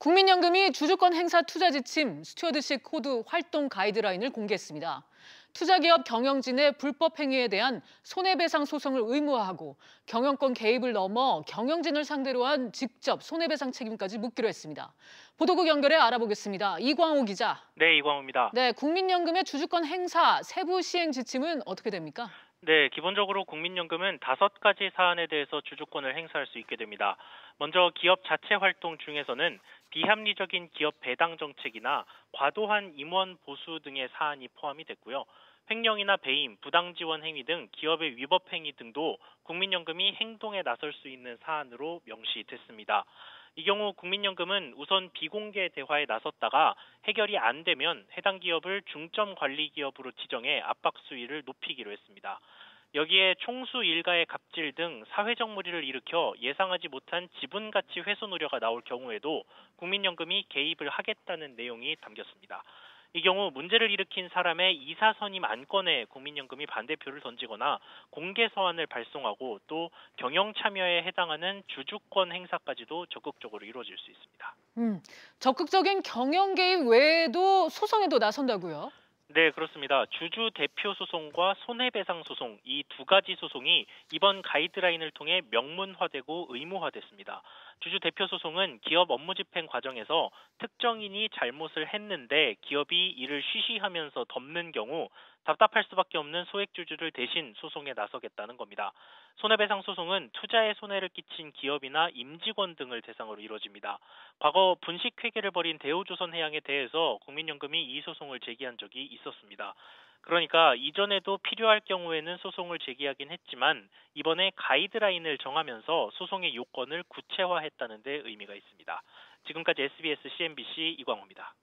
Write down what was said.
국민연금이 주주권 행사 투자 지침 스튜어드십 코드 활동 가이드라인을 공개했습니다. 투자기업 경영진의 불법 행위에 대한 손해배상 소송을 의무화하고 경영권 개입을 넘어 경영진을 상대로 한 직접 손해배상 책임까지 묻기로 했습니다. 보도국 연결해 알아보겠습니다. 이광호 기자. 네, 이광호입니다. 네, 국민연금의 주주권 행사 세부 시행 지침은 어떻게 됩니까? 네, 기본적으로 국민연금은 5가지 사안에 대해서 주주권을 행사할 수 있게 됩니다. 먼저 기업 자체 활동 중에서는 비합리적인 기업 배당 정책이나 과도한 임원 보수 등의 사안이 포함이 됐고요. 횡령이나 배임, 부당 지원 행위 등 기업의 위법 행위 등도 국민연금이 행동에 나설 수 있는 사안으로 명시됐습니다. 이 경우 국민연금은 우선 비공개 대화에 나섰다가 해결이 안 되면 해당 기업을 중점 관리 기업으로 지정해 압박 수위를 높이기로 했습니다. 여기에 총수 일가의 갑질 등 사회적 무리를 일으켜 예상하지 못한 지분 가치 훼손 우려가 나올 경우에도 국민연금이 개입을 하겠다는 내용이 담겼습니다. 이 경우 문제를 일으킨 사람의 이사 선임 안건에 국민연금이 반대표를 던지거나 공개 서한을 발송하고 또 경영 참여에 해당하는 주주권 행사까지도 적극적으로 이루어질 수 있습니다. 적극적인 경영 개입 외에도 소송에도 나선다고요? 네, 그렇습니다. 주주 대표 소송과 손해배상 소송 이 2가지 소송이 이번 가이드라인을 통해 명문화되고 의무화됐습니다. 주주 대표 소송은 기업 업무 집행 과정에서 특정인이 잘못을 했는데 기업이 이를 쉬쉬하면서 덮는 경우 답답할 수밖에 없는 소액주주를 대신 소송에 나서겠다는 겁니다. 손해배상 소송은 투자에 손해를 끼친 기업이나 임직원 등을 대상으로 이루어집니다. 과거 분식회계를 벌인 대우조선해양에 대해서 국민연금이 이 소송을 제기한 적이 있었습니다. 그러니까 이전에도 필요할 경우에는 소송을 제기하긴 했지만 이번에 가이드라인을 정하면서 소송의 요건을 구체화했다는 데 의미가 있습니다. 지금까지 SBS CNBC 이광호입니다.